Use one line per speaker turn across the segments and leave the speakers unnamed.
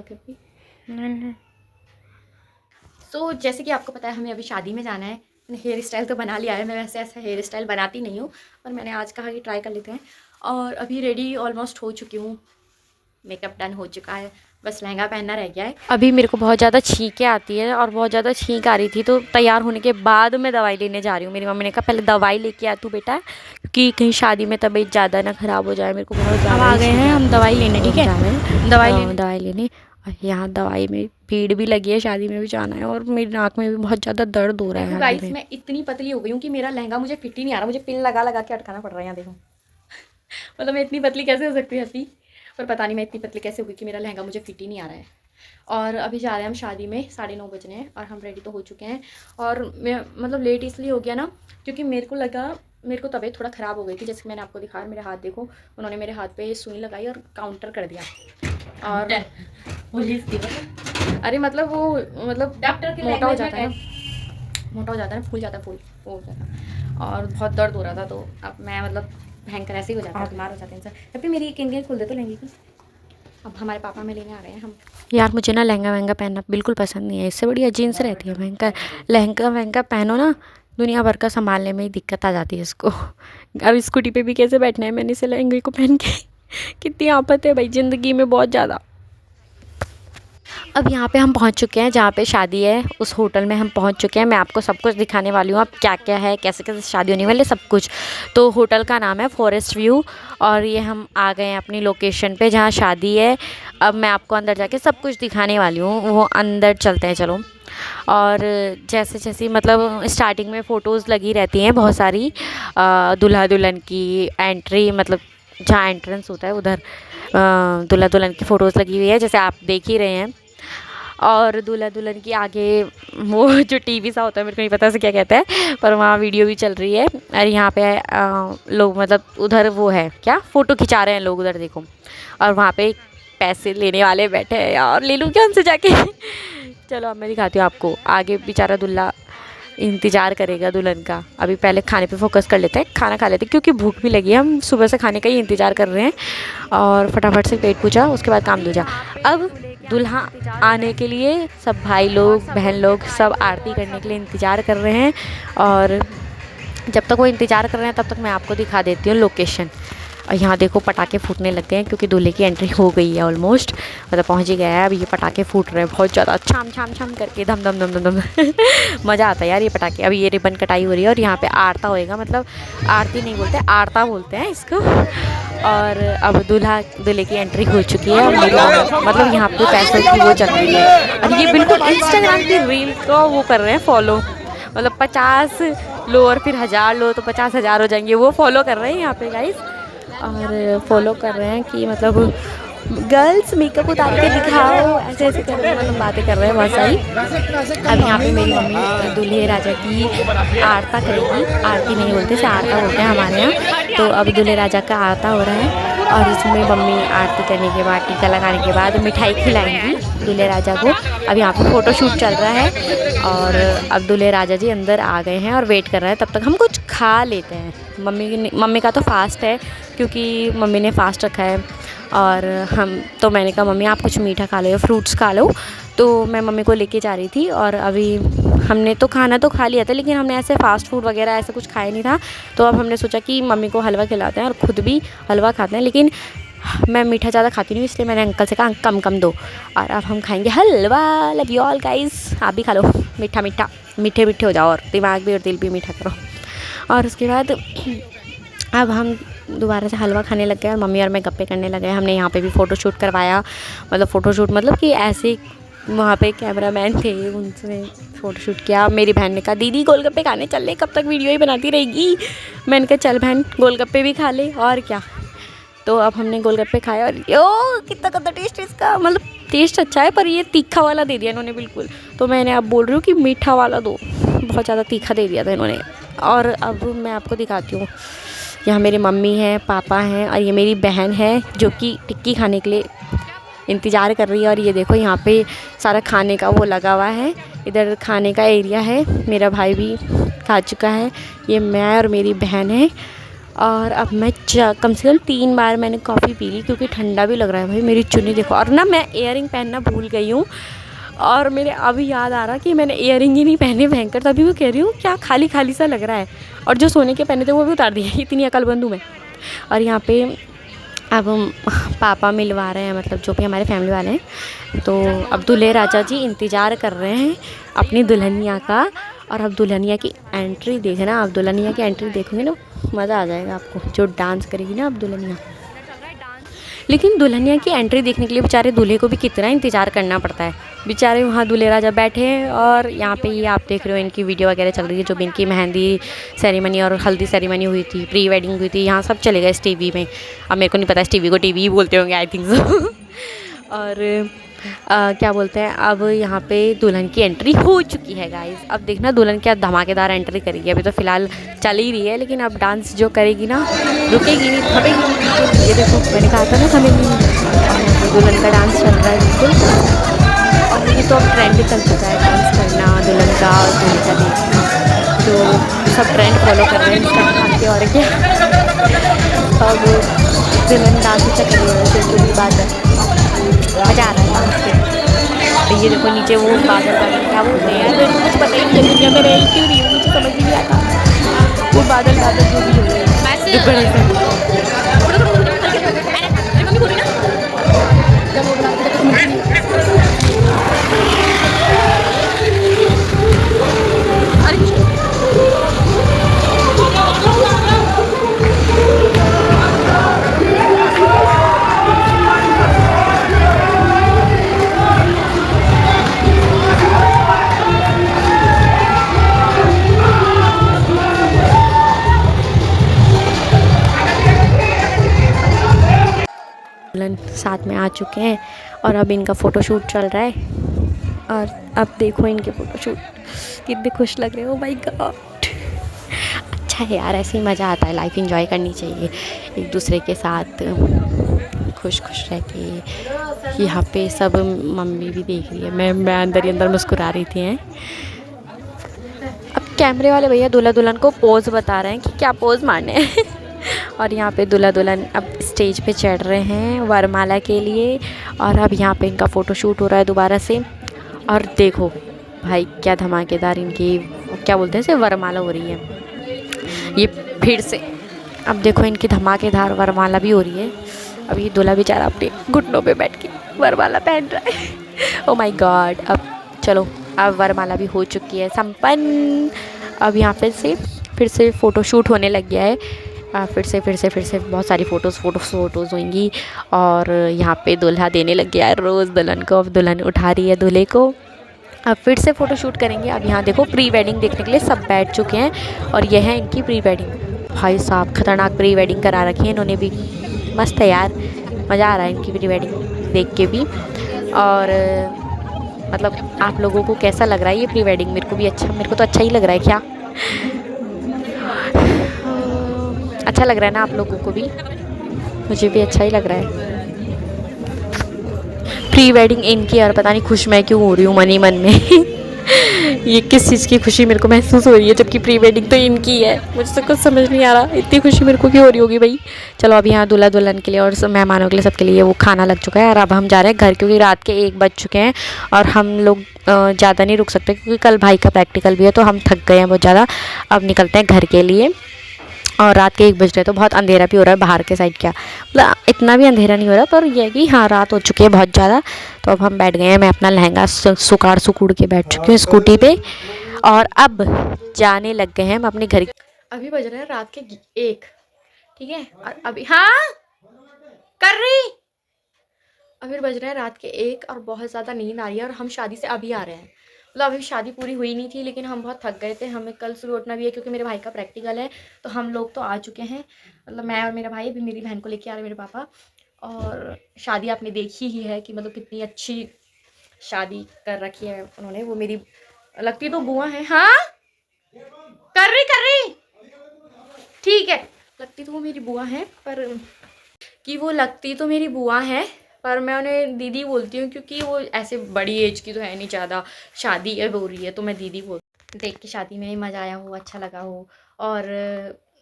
करती। नहीं। सो जैसे कि आपको पता है हमें अभी शादी में जाना है। हेयर स्टाइल तो बना लिया है, मैं वैसे ऐसा हेयर स्टाइल बनाती नहीं हूँ, पर मैंने आज कहा कि ट्राई कर लेते हैं। और अभी रेडी ऑलमोस्ट हो चुकी हूँ, मेकअप डन हो चुका है, बस लहंगा पहनना रह गया है। अभी मेरे को बहुत ज़्यादा छींकें आती है और बहुत ज़्यादा छींक आ रही थी, तो तैयार होने के बाद मैं दवाई लेने जा रही हूँ। मेरी मम्मी ने कहा पहले दवाई लेके आ तू बेटा, क्योंकि कहीं शादी में तबीयत ज़्यादा ना ख़राब हो जाए। मेरे को बहुत ज़्यादा आ गए हैं हम दवाई लेने, ठीक है, दवाई लेने। यहाँ दवाई में भीड़ भी लगी है, शादी में भी जाना है और मेरी नाक में भी बहुत ज़्यादा दर्द हो रहा है। गाइस मैं इतनी पतली हो गई हूँ कि मेरा लहंगा मुझे फिट ही नहीं आ रहा, मुझे पिन लगा लगा के अटकाना पड़ रहा है। यहाँ देखो मतलब मैं इतनी पतली कैसे हो सकती है, पर पता नहीं मैं इतनी पतली कैसे हो गई कि मेरा लहंगा मुझे फिट ही नहीं आ रहा है। और अभी जा रहे हैं हम शादी में, 9:30 बजने हैं और हम रेडी तो हो चुके हैं। और मैं मतलब लेट इसलिए हो गया ना, क्योंकि मेरे को लगा, मेरे को तबीयत थोड़ा ख़राब हो गई थी। जैसे मैंने आपको दिखाया, मेरे हाथ देखो, उन्होंने मेरे हाथ पे सुई लगाई और काउंटर कर दिया। और पुलिस की अरे मतलब वो मतलब डॉक्टर के मोटा हो जाता है ना, मोटा हो जाता है, फूल जाता है, फूल हो जाता है। और बहुत दर्द हो रहा था, तो अब मैं मतलब भयंकर ऐसे ही हो जाता है, बीमार हो जाते हैं इंसान। तब भी मेरी किन खोल दे तो लहंगे की। अब हमारे पापा में लेने आ रहे हैं हम। यार मुझे ना लहंगा वहंगा पहनना बिल्कुल पसंद नहीं है, इससे बढ़िया जीन्स रहती है। भयंकर लहंगा वहंगा पहनो ना, दुनिया भर का संभालने में ही दिक्कत आ जाती है इसको। अब स्कूटी पे भी कैसे बैठना है मैंने इसे लहंगे को पहन के। कितनी आफत है भाई ज़िंदगी में, बहुत ज़्यादा। अब यहाँ पे हम पहुँच चुके हैं जहाँ पे शादी है, उस होटल में हम पहुँच चुके हैं। मैं आपको सब कुछ दिखाने वाली हूँ, अब क्या क्या है, कैसे कैसे शादी होने वाली है, सब कुछ। तो होटल का नाम है फॉरेस्ट व्यू और ये हम आ गए हैं अपनी लोकेशन पे जहाँ शादी है। अब मैं आपको अंदर जाके सब कुछ दिखाने वाली हूँ, वो अंदर चलते हैं चलो। और जैसे जैसे मतलब स्टार्टिंग में फ़ोटोज़ लगी रहती हैं बहुत सारी, दूल्हा दुल्हन की एंट्री, मतलब जहाँ एंट्रेंस होता है उधर दूल्हा दुल्हन की फ़ोटोज़ लगी हुई है, जैसे आप देख ही रहे हैं। और दूल्हा दुल्हन की आगे वो जो टीवी सा होता है, मेरे को नहीं पता उसे क्या कहते हैं, पर वहाँ वीडियो भी चल रही है। और यहाँ पे लोग मतलब उधर वो है क्या, फ़ोटो खिंचा रहे हैं लोग उधर देखो। और वहाँ पे पैसे लेने वाले बैठे हैं यार, ले लूँ क्या उनसे जाके। चलो अब मैं दिखाती हूँ आपको। आगे बेचारा दूल्हा इंतज़ार करेगा दुल्हन का। अभी पहले खाने पे फोकस कर लेते हैं, खाना खा लेते हैं क्योंकि भूख भी लगी है, हम सुबह से खाने का ही इंतज़ार कर रहे हैं। और फटाफट से पेट पूजा, उसके बाद काम दूजा। अब दूल्हा आने के लिए सब भाई लोग बहन लोग सब आरती करने के लिए इंतज़ार कर रहे हैं। और जब तक वो इंतज़ार कर रहे हैं तब तक मैं आपको दिखा देती हूँ लोकेशन। और यहाँ देखो पटाखे फूटने लग गए हैं क्योंकि दूल्हे की एंट्री हो गई है ऑलमोस्ट, मतलब पहुँच ही गया है। अब ये पटाखे फूट रहे हैं बहुत ज़्यादा, छाम छाम छाम करके, धम धम धम धम धम। मज़ा आता है यार ये पटाखे। अभी ये रिबन कटाई हो रही है और यहाँ पे आरता होएगा, मतलब आरती नहीं बोलते, आरता बोलते हैं इसको। और अब दूल्हे की एंट्री हो चुकी है और मतलब यहाँ पे पैसों की वो चल रही है। और ये बिल्कुल इंस्टाग्राम की रील को वो कर रहे हैं फॉलो, मतलब 50 लो और फिर 1000 लो तो 50,000 हो जाएंगे, वो फॉलो कर रहे हैं यहाँ पे गाइस। और फॉलो कर रहे हैं कि मतलब गर्ल्स मेकअप उतार के दिखाओ, ऐसे ऐसे कर रहे हैं, मतलब बातें कर रहे हैं बहुत सारी। अब यहाँ पे मेरी मम्मी दूल्हे राजा की आरता करेगी, आरती नहीं बोलते इसे आरता बोलते हैं हमारे यहाँ। तो अब दूल्हे राजा का आरता हो रहा है और इसमें मम्मी आरती करने के बाद, टीका लगाने के बाद मिठाई खिलाएंगी दूल्हे राजा को। अब यहाँ पे फ़ोटो शूट चल रहा है और अब दूल्हे राजा जी अंदर आ गए हैं और वेट कर रहे हैं, तब तक हम कुछ खा लेते हैं। मम्मी का तो फास्ट है क्योंकि मम्मी ने फास्ट रखा है। और मैंने कहा मम्मी आप कुछ मीठा खा लो या फ्रूट्स खा लो, तो मैं मम्मी को लेके जा रही थी। और अभी हमने तो खाना तो खा लिया था, लेकिन हमने ऐसे फ़ास्ट फूड वगैरह ऐसा कुछ खाया नहीं था। तो अब हमने सोचा कि मम्मी को हलवा खिलाते हैं और ख़ुद भी हलवा खाते हैं, लेकिन मैं मीठा ज़्यादा खाती नहीं हूँ, इसलिए मैंने अंकल से कहा कम कम दो। और अब हम खाएंगे हलवा। लव यू ऑल गाइस, आप भी खा लो मीठा मीठा, मीठे मीठे हो जाओ और दिमाग भी और दिल भी मीठा करो। और उसके बाद अब हम दोबारा से हलवा खाने लग गए और मम्मी और मैं गप्पे करने लगे। हमने यहाँ पे भी फ़ोटो शूट करवाया, मतलब फ़ोटो शूट मतलब कि ऐसे वहाँ पे कैमरामैन थे, उनसे फ़ोटो शूट किया। मेरी बहन ने कहा दीदी गोलगप्पे खाने चल ले, कब तक वीडियो ही बनाती रहेगी। मैंने कहा चल बहन गोलगप्पे भी खा ले और क्या। तो अब हमने गोलगप्पे खाए और यो कितना कितना टेस्ट इसका, मतलब टेस्ट अच्छा है पर ये तीखा वाला दे दिया इन्होंने बिल्कुल। तो मैंने अब बोल रही हूँ कि मीठा वाला दो, बहुत ज़्यादा तीखा दे दिया था इन्होंने। और अब मैं आपको दिखाती हूँ, यहाँ मेरी मम्मी है, पापा हैं और ये मेरी बहन है जो कि टिक्की खाने के लिए इंतज़ार कर रही है। और ये देखो यहाँ पे सारा खाने का वो लगा हुआ है, इधर खाने का एरिया है। मेरा भाई भी खा चुका है, ये मैं और मेरी बहन है। और अब मैं कम से कम 3 बार मैंने कॉफ़ी पी ली क्योंकि ठंडा भी लग रहा है भाई। मेरी चुन्नी देखो, और ना मैं इयररिंग पहनना भूल गई हूँ और मेरे अभी याद आ रहा कि मैंने इयररिंग ही नहीं पहने भयंकर, तभी वो कह रही हूँ क्या खाली खाली सा लग रहा है। और जो सोने के पहने थे वो भी उतार दिए, इतनी अकलमंद हूँ मैं। और यहाँ पे अब हम पापा मिलवा रहे हैं, मतलब जो भी हमारे फैमिली वाले हैं। तो अब दूल्हे राजा जी इंतज़ार कर रहे हैं अपनी दुल्हनिया का। और अब दुल्हनिया की एंट्री देखना, आप दुल्हनिया की एंट्री देखोगे ना मज़ा आ जाएगा आपको, जो डांस करेगी ना अब दुल्हनिया। लेकिन दुल्हनिया की एंट्री देखने के लिए बेचारे दूल्हे को भी कितना इंतज़ार करना पड़ता है। बेचारे वहाँ दूल्हे राजा बैठे हैं और यहाँ पे ये आप देख रहे हो इनकी वीडियो वगैरह चल रही है, जो भी इनकी मेहंदी सेरेमनी और हल्दी सेरेमनी हुई थी, प्री वेडिंग हुई थी, यहाँ सब चले गए इस टीवी में। अब मेरे को नहीं पता इस टीवी को टीवी ही बोलते होंगे, आई थिंक सो। और क्या बोलते हैं, अब यहाँ पे दुल्हन की एंट्री हो चुकी है गाइस। अब देखना दुल्हन क्या धमाकेदार एंट्री करेगी। अभी तो फ़िलहाल चल ही रही है, लेकिन अब डांस जो करेगी ना रुकेगी नहीं, थमेगी नहीं। ये देखो मैंने कहा था ना थमेगी नहीं। और दुल्हन का डांस चल रहा है बिल्कुल। और ये तो अब ट्रेंड चल चुका है डांस करना दुल्हन का और दूल्हे का देखना, तो सब ट्रेंड फॉलो कर रहे हैं इंस्टाग्राम के। और क्या अब दुल्हन डांस अच्छा कर रही है, सिंपल बात है, मज़ा आ रहा है डांस के। तो ये देखो नीचे वो बादल बादल क्या बोलते हैं यार, मेरे को कुछ पता ही नहीं है दुनिया में रह क्यों रही हूँ, मुझे समझ ही नहीं आता। वो बादल बादल जो भी हो रहे हैं जो बड़े दुल्हन साथ में आ चुके हैं और अब इनका फ़ोटोशूट चल रहा है। और अब देखो इनके फ़ोटोशूट कितने खुश लग रहे हो, माय गॉड। अच्छा है यार, ऐसे ही मज़ा आता है, लाइफ एंजॉय करनी चाहिए एक दूसरे के साथ, खुश खुश रह के। यहाँ पे सब मम्मी भी देख रही है, मैं अंदर ही अंदर मुस्कुरा रही थी। हैं अब कैमरे वाले भैया दूल्हा दुल्हन को पोज़ बता रहे हैं कि क्या पोज़ मारने हैं। और यहाँ पे दूल्हा दुल्हन अब स्टेज पे चढ़ रहे हैं वरमाला के लिए। और अब यहाँ पे इनका फ़ोटोशूट हो रहा है दोबारा से। और देखो भाई क्या धमाकेदार इनकी क्या बोलते हैं इसे वरमाला हो रही है ये फिर से। अब देखो इनकी धमाकेदार वरमाला भी हो रही है। अब ये दूल्हा बेचारा अपने घुटनों पे बैठ के वरमाला पहन रहा है। Oh my God. अब चलो अब वरमाला भी हो चुकी है संपन्न। अब यहाँ पे से फिर से फ़ोटोशूट होने लग गया है। फिर से बहुत सारी फ़ोटोज़ होंगी। और यहाँ पे दूल्हा देने लग गया है रोज़ दुल्हन को। अब दुल्हन उठा रही है दूल्हे को। अब फिर से फ़ोटोशूट करेंगे। अब यहाँ देखो प्री वेडिंग देखने के लिए सब बैठ चुके हैं और यह है इनकी प्री वेडिंग। भाई साहब खतरनाक प्री वेडिंग करा रखी है इन्होंने भी, मस्त है यार, मज़ा आ रहा है इनकी प्री वेडिंग देख के भी। और मतलब आप लोगों को कैसा लग रहा है ये प्री वेडिंग? मेरे को तो अच्छा ही लग रहा है। क्या अच्छा लग रहा है ना आप लोगों को भी? मुझे भी अच्छा ही लग रहा है प्री वेडिंग इनकी। और पता नहीं खुश मैं क्यों हो रही हूँ मन ही मन में। ये किस चीज़ की खुशी मेरे को महसूस हो रही है, जबकि प्री वेडिंग तो इनकी है। मुझे तो कुछ समझ नहीं आ रहा इतनी खुशी मेरे को क्यों हो रही होगी भाई। चलो अब यहाँ दूल्हा दुल्हन के लिए और सब मेहमानों के लिए सबके लिए वो खाना लग चुका है। और अब हम जा रहे हैं घर, क्योंकि रात के 1 बज चुके हैं और हम लोग ज़्यादा नहीं रुक सकते क्योंकि कल भाई का प्रैक्टिकल भी है, तो हम थक गए हैं बहुत ज़्यादा। अब निकलते हैं घर के लिए। और रात के 1 बज रहे, तो बहुत अंधेरा भी हो रहा है बाहर के साइड। क्या मतलब इतना भी अंधेरा नहीं हो रहा, पर यह है कि हाँ रात हो चुकी है बहुत ज़्यादा। तो अब हम बैठ गए हैं, मैं अपना लहंगा सुकुड़ के बैठ चुकी हूँ स्कूटी पे। और अब जाने लग गए हैं हम अपने घर। अभी बज रहे हैं रात के 1, ठीक है। और अभी हाँ कर रही, अभी बज रहे हैं रात के 1 और बहुत ज़्यादा नींद आ रही है। और हम शादी से अभी आ रहे हैं, मतलब अभी शादी पूरी हुई नहीं थी, लेकिन हम बहुत थक गए थे। हमें कल सुबह उठना भी है क्योंकि मेरे भाई का प्रैक्टिकल है। तो हम लोग तो आ चुके हैं, मतलब मैं और मेरा भाई, अभी मेरी बहन को लेके आ रहे मेरे पापा। और शादी आपने देखी ही है कि मतलब कितनी अच्छी शादी कर रखी है उन्होंने। वो मेरी लगती तो बुआ है। हाँ कर रही ठीक है, लगती तो वो मेरी बुआ है, पर कि वो लगती तो मेरी बुआ है पर मैं उन्हें दीदी बोलती हूँ क्योंकि वो ऐसे बड़ी एज की तो है नहीं ज़्यादा। शादी अब हो रही है तो मैं दीदी बोल। देख के शादी में ही मज़ा आया हो, अच्छा लगा हो। और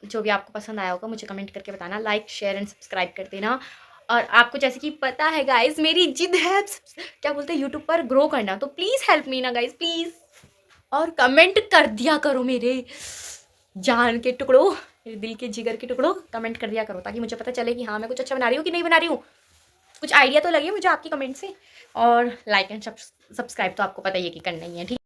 जो भी आपको पसंद आया होगा मुझे कमेंट करके बताना, लाइक शेयर एंड सब्सक्राइब कर देना। और आपको जैसे कि पता है गाइस, मेरी जिद है क्या बोलते हैं यूट्यूब पर ग्रो करना, तो प्लीज़ हेल्प मी ना गाइस, प्लीज़। और कमेंट कर दिया करो मेरे जान के टुकड़ों, मेरे दिल के जिगर के टुकड़ों, कमेंट कर दिया करो ताकि मुझे पता चले कि हाँ मैं कुछ अच्छा बना रही हूँ कि नहीं बना रही हूँ। कुछ आइडिया तो लगे मुझे आपकी कमेंट से। और लाइक एंड सब्सक्राइब तो आपको पता ही है कि करना ही है, ठीक है।